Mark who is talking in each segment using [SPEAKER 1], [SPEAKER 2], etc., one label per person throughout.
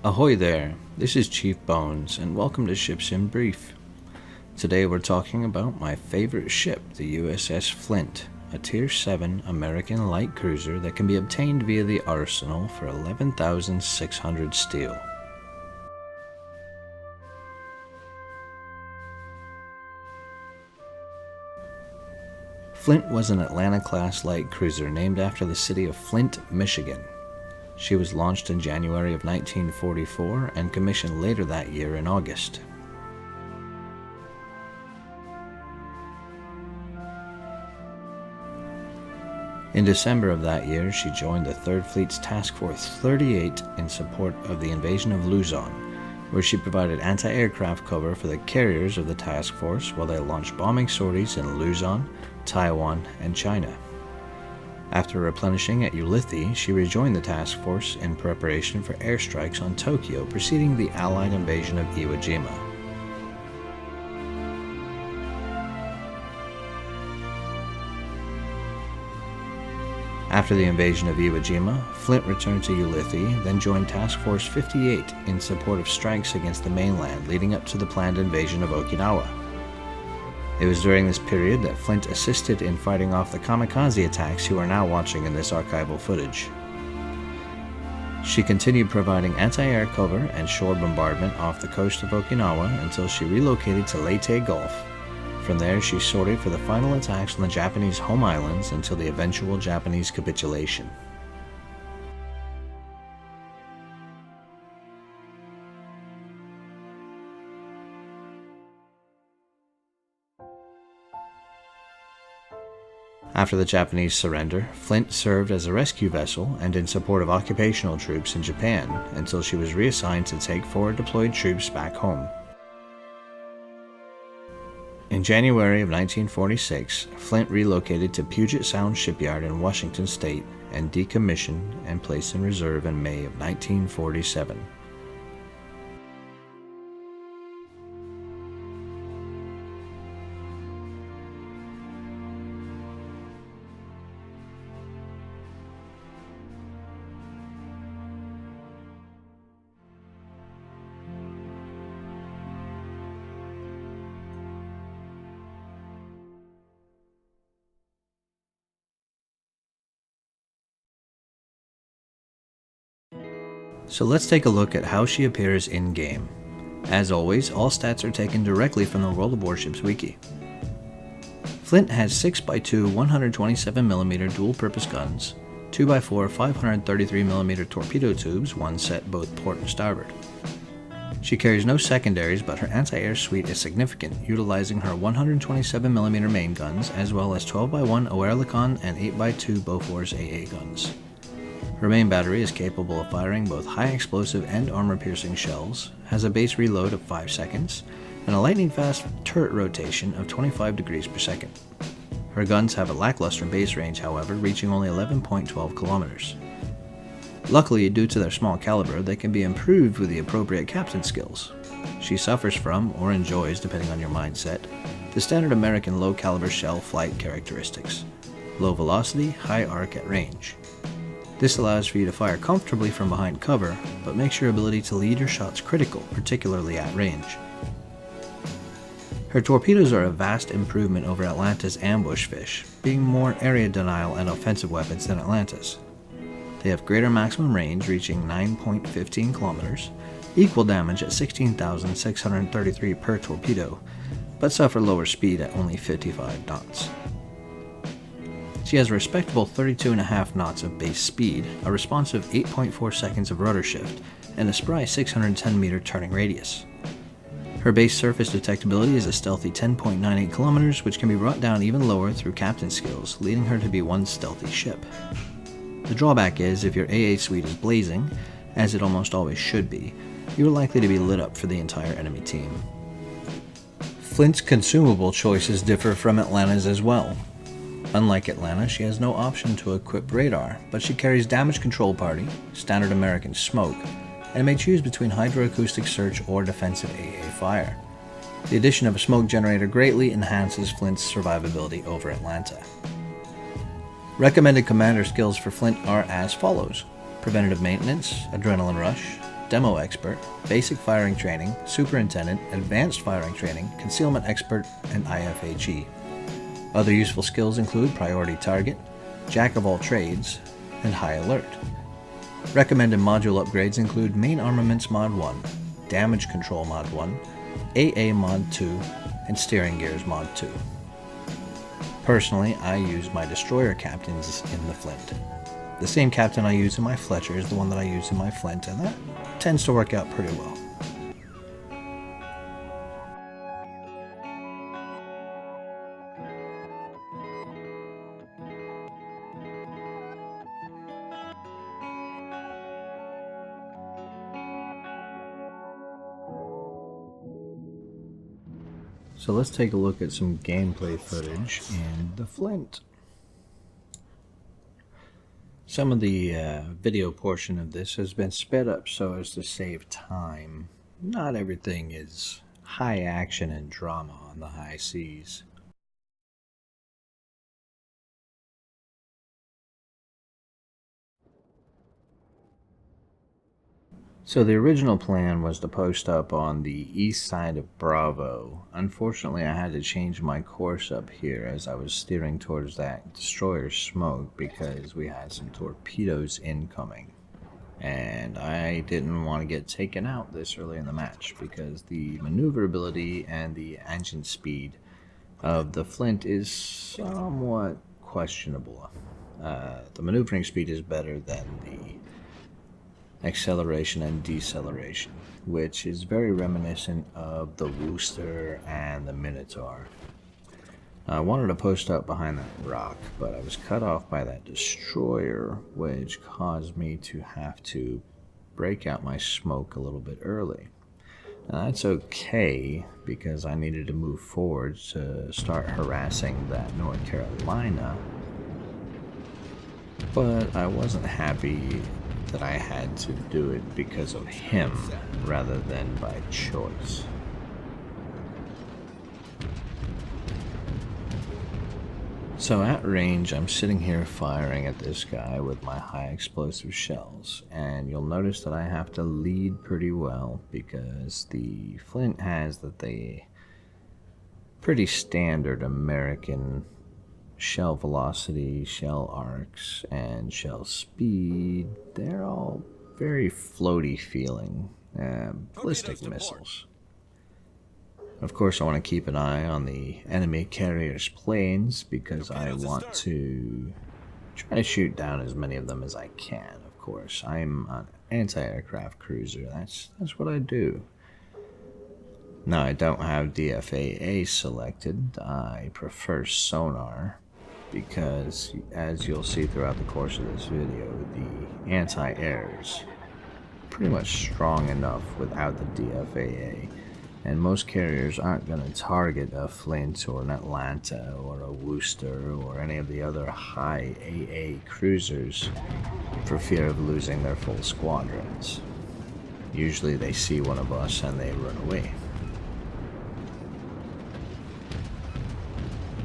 [SPEAKER 1] Ahoy there, this is Chief Bones, and welcome to Ships in Brief. Today we're talking about my favorite ship, the USS Flint, a Tier 7 American light cruiser that can be obtained via the arsenal for 11,600 steel. Flint was an Atlanta-class light cruiser named after the city of Flint, Michigan. She was launched in January of 1944 and commissioned later that year in August. In December of that year, she joined the 3rd Fleet's Task Force 38 in support of the invasion of Luzon, where she provided anti-aircraft cover for the carriers of the task force while they launched bombing sorties in Luzon, Taiwan, and China. After replenishing at Ulithi, she rejoined the task force in preparation for airstrikes on Tokyo preceding the Allied invasion of Iwo Jima. After the invasion of Iwo Jima, Flint returned to Ulithi, then joined Task Force 58 in support of strikes against the mainland leading up to the planned invasion of Okinawa. It was during this period that Flint assisted in fighting off the kamikaze attacks you are now watching in this archival footage. She continued providing anti-air cover and shore bombardment off the coast of Okinawa until she relocated to Leyte Gulf. From there, she sorted for the final attacks on the Japanese home islands until the eventual Japanese capitulation. After the Japanese surrender, Flint served as a rescue vessel and in support of occupational troops in Japan until she was reassigned to take forward deployed troops back home. In January of 1946, Flint relocated to Puget Sound Shipyard in Washington State and decommissioned and placed in reserve in May of 1947. So let's take a look at how she appears in-game. As always, all stats are taken directly from the World of Warships wiki. Flint has 6x2 127mm dual-purpose guns, 2x4 533mm torpedo tubes, one set both port and starboard. She carries no secondaries, but her anti-air suite is significant, utilizing her 127mm main guns as well as 12x1 Oerlikon and 8x2 Bofors AA guns. Her main battery is capable of firing both high explosive and armor-piercing shells, has a base reload of 5 seconds, and a lightning-fast turret rotation of 25 degrees per second. Her guns have a lackluster base range, however, reaching only 11.12 kilometers. Luckily, due to their small caliber, they can be improved with the appropriate captain skills. She suffers from, or enjoys depending on your mindset, the standard American low-caliber shell flight characteristics: low velocity, high arc at range. This allows for you to fire comfortably from behind cover, but makes your ability to lead your shots critical, particularly at range. Her torpedoes are a vast improvement over Atlanta's ambush fish, being more area denial and offensive weapons than Atlanta's. They have greater maximum range, reaching 9.15 kilometers, equal damage at 16,633 per torpedo, but suffer lower speed at only 55 knots. She has a respectable 32.5 knots of base speed, a responsive 8.4 seconds of rudder shift, and a spry 610 meter turning radius. Her base surface detectability is a stealthy 10.98 kilometers, which can be brought down even lower through captain skills, leading her to be one stealthy ship. The drawback is, if your AA suite is blazing, as it almost always should be, you are likely to be lit up for the entire enemy team. Flint's consumable choices differ from Atlanta's as well. Unlike Atlanta, she has no option to equip radar, but she carries damage control party, standard American smoke, and may choose between hydroacoustic search or defensive AA fire. The addition of a smoke generator greatly enhances Flint's survivability over Atlanta. Recommended commander skills for Flint are as follows: preventative maintenance, adrenaline rush, Demo Expert, Basic Firing Training, Superintendent, Advanced Firing Training, Concealment Expert, and IFHE. Other useful skills include Priority Target, Jack of all trades, and High Alert. Recommended module upgrades include Main Armaments Mod 1, Damage Control Mod 1, AA Mod 2, and Steering Gears Mod 2. Personally, I use my destroyer captains in the Flint. The same captain I use in my Fletcher is the one that I use in my Flint, and that tends to work out pretty well. So let's take a look at some gameplay footage in the Flint. Some of the video portion of this has been sped up so as to save time. Not everything is high action and drama on the high seas. So the original plan was to post up on the east side of Bravo. Unfortunately, I had to change my course up here as I was steering towards that destroyer smoke because we had some torpedoes incoming. And I didn't want to get taken out this early in the match because the maneuverability and the engine speed of the Flint is somewhat questionable. The maneuvering speed is better than the acceleration and deceleration, which is very reminiscent of the Wooster and the Minotaur. I wanted to post up behind that rock, but I was cut off by that destroyer, which caused me to have to break out my smoke a little bit early. Now that's okay, because I needed to move forward to start harassing that North Carolina, but I wasn't happy that I had to do it because of him rather than by choice. So at range, I'm sitting here firing at this guy with my high explosive shells, and you'll notice that I have to lead pretty well because the Flint has the pretty standard American shell velocity, shell arcs, and shell speed. They're all very floaty feeling ballistic missiles. Of course, I want to keep an eye on the enemy carrier's planes because I want to try to shoot down as many of them as I can. Of course, I'm an anti-aircraft cruiser. That's what I do. Now, I don't have DFAA selected. I prefer sonar, because as you'll see throughout the course of this video, the anti-air is pretty much strong enough without the DFAA, and most carriers aren't going to target a Flint or an Atlanta or a Wooster or any of the other high AA cruisers for fear of losing their full squadrons. Usually they see one of us and they run away.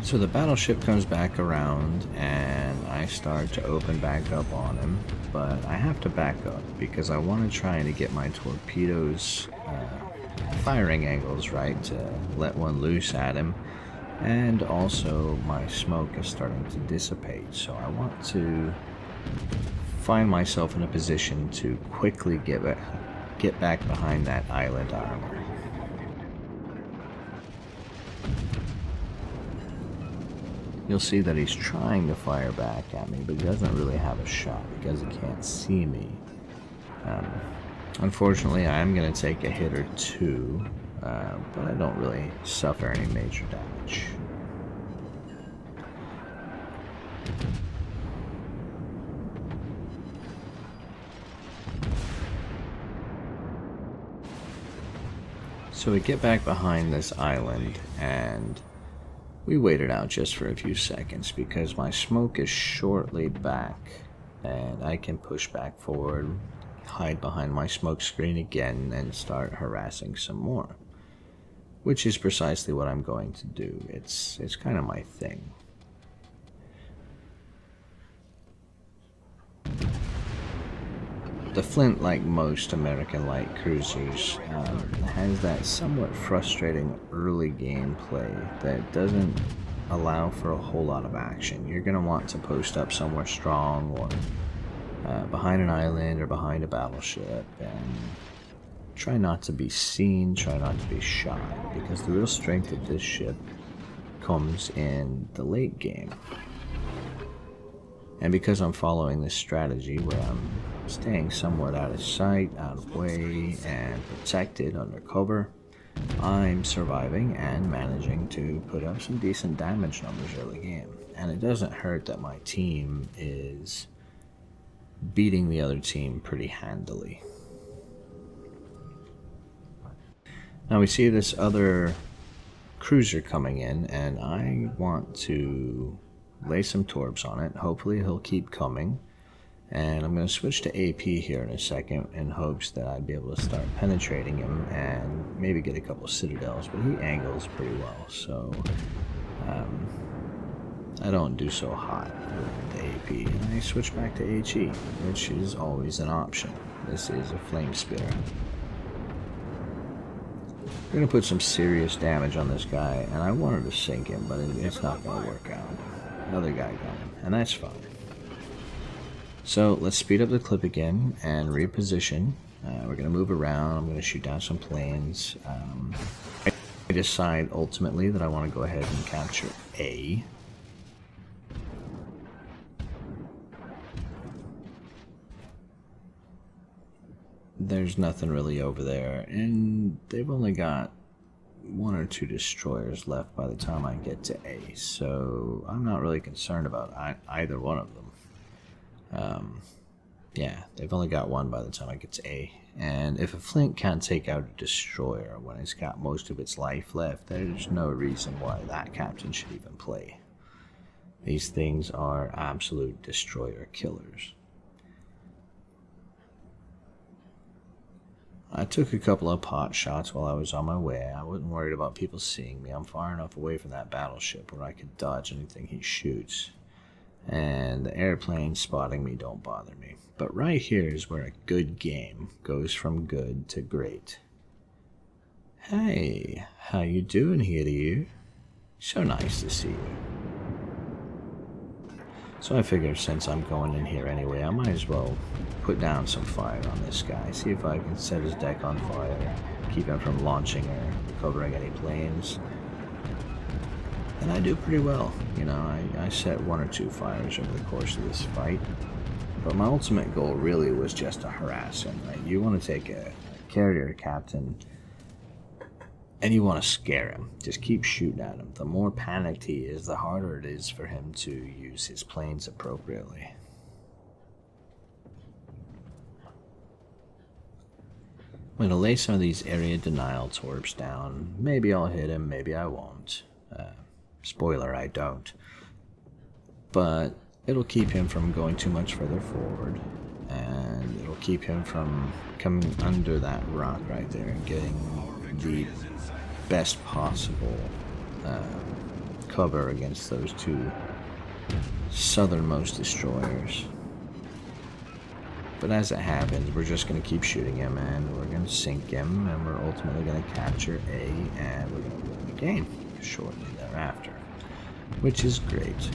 [SPEAKER 1] So the battleship comes back around and I start to open back up on him, but I have to back up because I want to try to get my torpedoes firing angles right to let one loose at him, and also my smoke is starting to dissipate, so I want to find myself in a position to quickly get back behind that island armor. You'll see that he's trying to fire back at me, but he doesn't really have a shot because he can't see me. Unfortunately, I am going to take a hit or two, but I don't really suffer any major damage. So we get back behind this island, and we waited out just for a few seconds because my smoke is shortly back, and I can push back forward, hide behind my smoke screen again, and start harassing some more, which is precisely what I'm going to do. It's kind of my thing. The Flint, like most American light cruisers, has that somewhat frustrating early gameplay that doesn't allow for a whole lot of action. You're going to want to post up somewhere strong or behind an island or behind a battleship, and try not to be seen, try not to be shot, because the real strength of this ship comes in the late game. And because I'm following this strategy where I'm staying somewhat out of sight, out of way, and protected under cover, I'm surviving and managing to put up some decent damage numbers early game. And it doesn't hurt that my team is beating the other team pretty handily. Now we see this other cruiser coming in, and I want to lay some torps on it. Hopefully he'll keep coming. And I'm going to switch to AP here in a second in hopes that I'd be able to start penetrating him and maybe get a couple of citadels, but he angles pretty well, so I don't do so hot with AP. And I switch back to HE, which is always an option. This is a flame spitter. We're going to put some serious damage on this guy, and I wanted to sink him, but it's not going to work out. Another guy got him, and that's fine. So let's speed up the clip again and reposition. We're going to move around. I'm going to shoot down some planes. I decide ultimately that I want to go ahead and capture A. There's nothing really over there, and they've only got 1 or 2 destroyers left by the time I get to A, so I'm not really concerned about either one of them. Yeah, they've only got 1 by the time I get to A, and if a Flint can't take out a destroyer when it's got most of its life left, there's no reason why that captain should even play. These things are absolute destroyer killers. I took a couple of pot shots while I was on my way. I wasn't worried about people seeing me. I'm far enough away from that battleship where I could dodge anything he shoots. And the airplanes spotting me don't bother me. But right here is where a good game goes from good to great. Hey, how you doing here to you? So nice to see you. So I figured since I'm going in here anyway, I might as well put down some fire on this guy. See if I can set his deck on fire, keep him from launching or recovering any planes. And I do pretty well. You know, I set 1 or 2 fires over the course of this fight. But my ultimate goal really was just to harass him, right? You want to take a carrier captain and you want to scare him. Just keep shooting at him. The more panicked he is, the harder it is for him to use his planes appropriately. I'm going to lay some of these area denial torps down. Maybe I'll hit him, maybe I won't. Spoiler, I don't. But it'll keep him from going too much further forward, and it'll keep him from coming under that rock right there and getting the best possible cover against those 2 southernmost destroyers. But as it happens, we're just going to keep shooting him, and we're going to sink him, and we're ultimately going to capture A, and we're going to win the game shortly thereafter, which is great.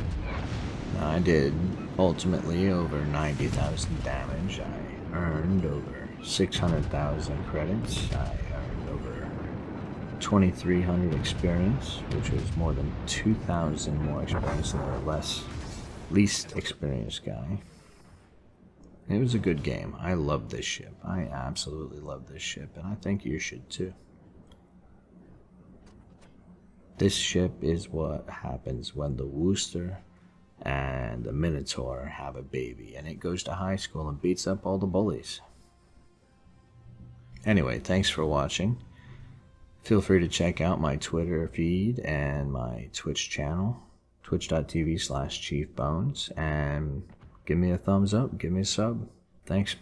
[SPEAKER 1] Now, I did ultimately over 90,000 damage. I earned over 600,000 credits. I earned over 2,300 experience, which was more than 2,000 more experience than the least experienced guy. It was a good game. I love this ship. I absolutely love this ship, and I think you should too. This ship is what happens when the Worcester and the Minotaur have a baby, and it goes to high school and beats up all the bullies. Anyway, thanks for watching. Feel free to check out my Twitter feed and my Twitch channel, twitch.tv/chiefbones, and give me a thumbs up, give me a sub. Thanks.